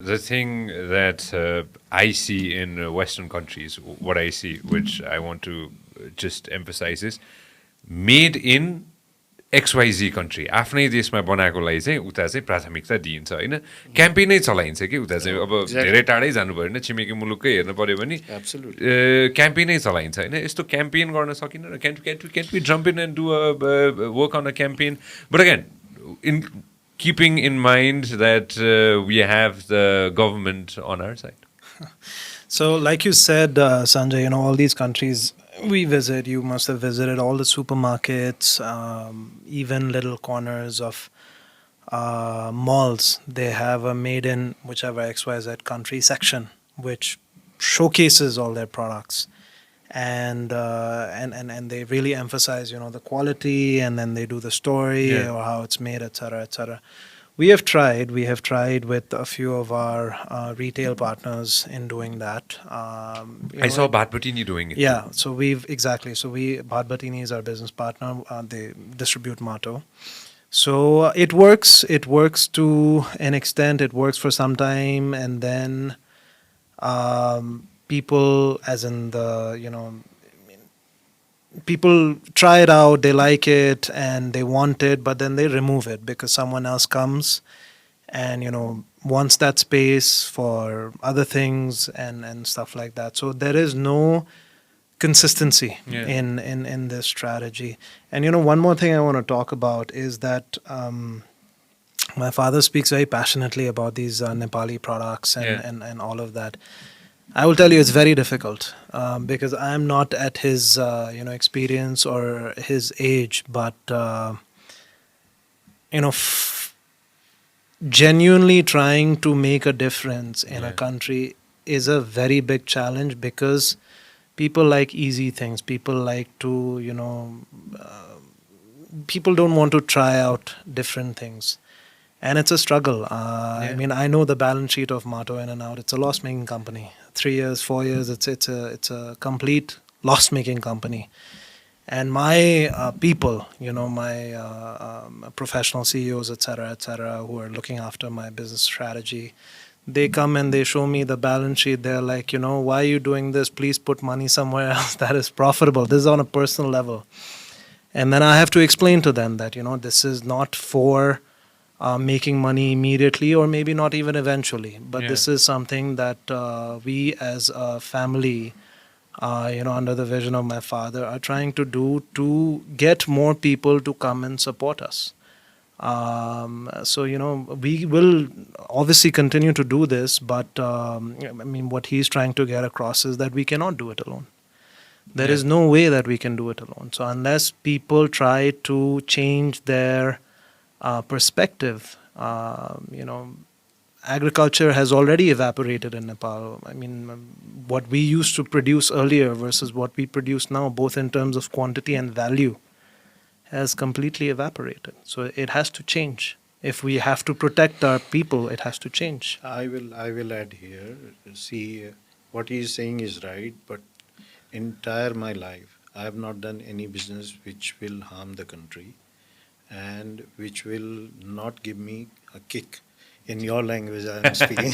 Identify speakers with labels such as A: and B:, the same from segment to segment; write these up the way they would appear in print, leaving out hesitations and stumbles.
A: The thing that I see in Western countries, what I see, which I want to just emphasize is made in XYZ country. आफ्नै देशमा बनाएकोलाई चाहिँ उता चाहिँ प्राथमिकता दिइन्छ होइन क्याम्पेनै चलाइन्छ कि उता चाहिँ अब धेरै टाढै जानु भयो होइन छिमेकी मुलुककै हेर्नु पऱ्यो भने क्याम्पेनै चलाइन्छ होइन यस्तो क्याम्पेन गर्न सकिन्न can't be jump in and do work on a campaign but again in keeping in mind that we have the government on our side.
B: So, like you said, Sanjay, all these countries we visit, you must have visited all the supermarkets, even little corners of malls. They have a made in whichever XYZ country section, which showcases all their products. And they really emphasize the quality, and then they do the story or how it's made, etc., etc. We have tried with a few of our retail partners in doing that.
A: I saw Bhatbatini doing it.
B: Yeah, so Bhatbatini is our business partner. They distribute Mato. So it works to an extent. It works for some time, and then people, as in people try it out, they like it and they want it, but then they remove it because someone else comes and wants that space for other things and stuff like that. So there is no consistency in this strategy. And one more thing I want to talk about is that my father speaks very passionately about these Nepali products and all of that. I will tell you it's very difficult because I am not at his experience or his age, but genuinely trying to make a difference in a country is a very big challenge because people like easy things. People like to people don't want to try out different things. And it's a struggle. I mean, I know the balance sheet of Mato In and Out. It's a loss-making company. 3 years, 4 years, it's a complete loss-making company. And my people, my professional CEOs, etc., who are looking after my business strategy, they come and they show me the balance sheet. They're like, why are you doing this? Please put money somewhere else that is profitable. This is on a personal level. And then I have to explain to them that, this is not for making money immediately or maybe not even eventually. But this is something that we as a family, under the vision of my father, are trying to do to get more people to come and support us. So, we will obviously continue to do this, but what he's trying to get across is that we cannot do it alone. There is no way that we can do it alone. So unless people try to change their perspective, agriculture has already evaporated in Nepal. What we used to produce earlier versus what we produce now, both in terms of quantity and value, has completely evaporated. So it has to change. If we have to protect our people, it has to change.
C: I will add here. See, what he is saying is right, but entire my life, I have not done any business which will harm the country and which will not give me a kick. In your language, I am speaking.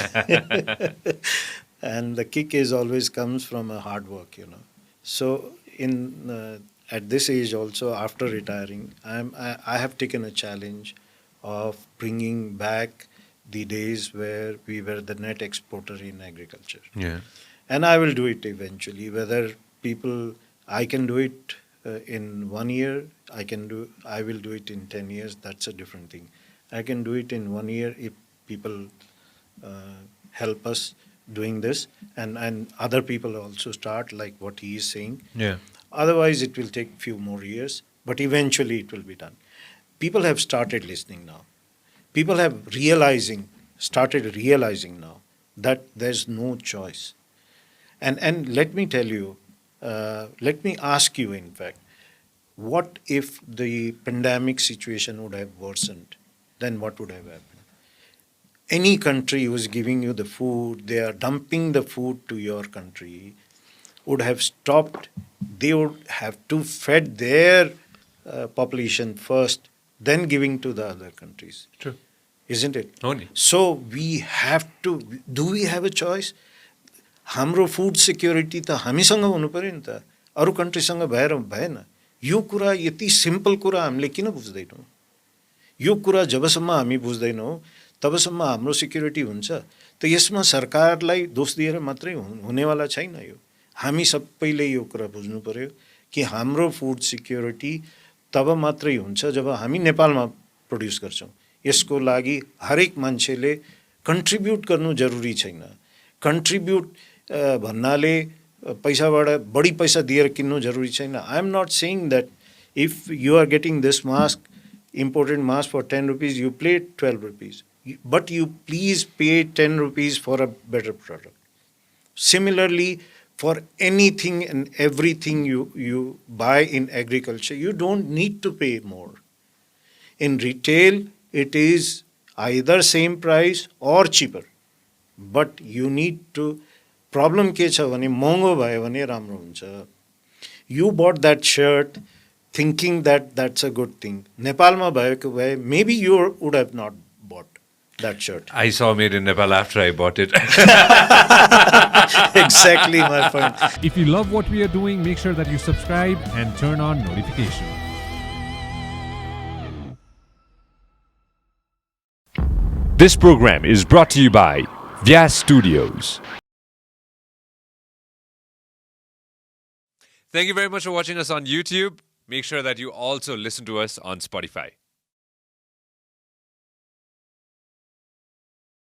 C: And the kick is always comes from a hard work, So at this age also, after retiring, I have taken a challenge of bringing back the days where we were the net exporter in agriculture.
A: Yeah.
C: And I will do it eventually. Whether I can do it in 1 year, I will do it in 10 years, that's a different thing. I can do it in 1 year if people help us doing this, and other people also start, like what he is saying.
A: Yeah.
C: Otherwise, it will take few more years, but eventually it will be done. People have started listening now. People have started realizing now that there's no choice. And let me tell you, let me ask you, in fact, what if the pandemic situation would have worsened? Then what would have happened? Any country who is giving you the food, they are dumping the food to your country, would have stopped. They would have to fed their population first, then giving to the other countries.
A: True.
C: isn't it?
A: हो नि
C: So we have to, do we have a choice? हाम्रो food security त हामीसँग हुनु पर्यो नि त, अरू कन्ट्रीसँग भएर भएन। यो कुरा यति सिम्पल कुरा हामीले किन बुझ्दैनौँ? यो कुरा जबसम्म हामी बुझ्दैनौँ तबसम्म हाम्रो सिक्युरिटी हुन्छ। त यसमा सरकारलाई दोष दिएर मात्रै हुनेवाला छैन। यो हामी सबैले यो कुरा बुझ्नु पर्यो कि हाम्रो फुड सिक्युरिटी तब मात्रै हुन्छ जब हामी नेपालमा प्रड्युस गर्छौँ। यसको लागि हरेक मान्छेले कन्ट्रिब्युट गर्नु जरुरी छैन। कन्ट्रिब्युट भन्नाले पैसाबाट बढी पैसा दिएर किन्नु जरुरी छैन। I am not saying that if you are getting this mask, imported mask for 10 rupees, you pay 12 rupees. But you please pay 10 rupees for a better product. Similarly, for anything and everything you buy in agriculture, you don't need to pay more. In retail, it is either same price or cheaper. But you need to, problem के छ भने महँगो भयो भने राम्रो हुन्छ। You bought that shirt thinking that that's a good thing. Nepalma भएको भए maybe you would have not bought that shirt.
A: I saw Made in Nepal after I bought it.
C: Exactly my point.
D: If you love what we are doing, make sure that you subscribe and turn on notifications.
E: This program is brought to you by Vyas Studios.
A: Thank you very much for watching us on YouTube. Make sure that you also listen to us on Spotify.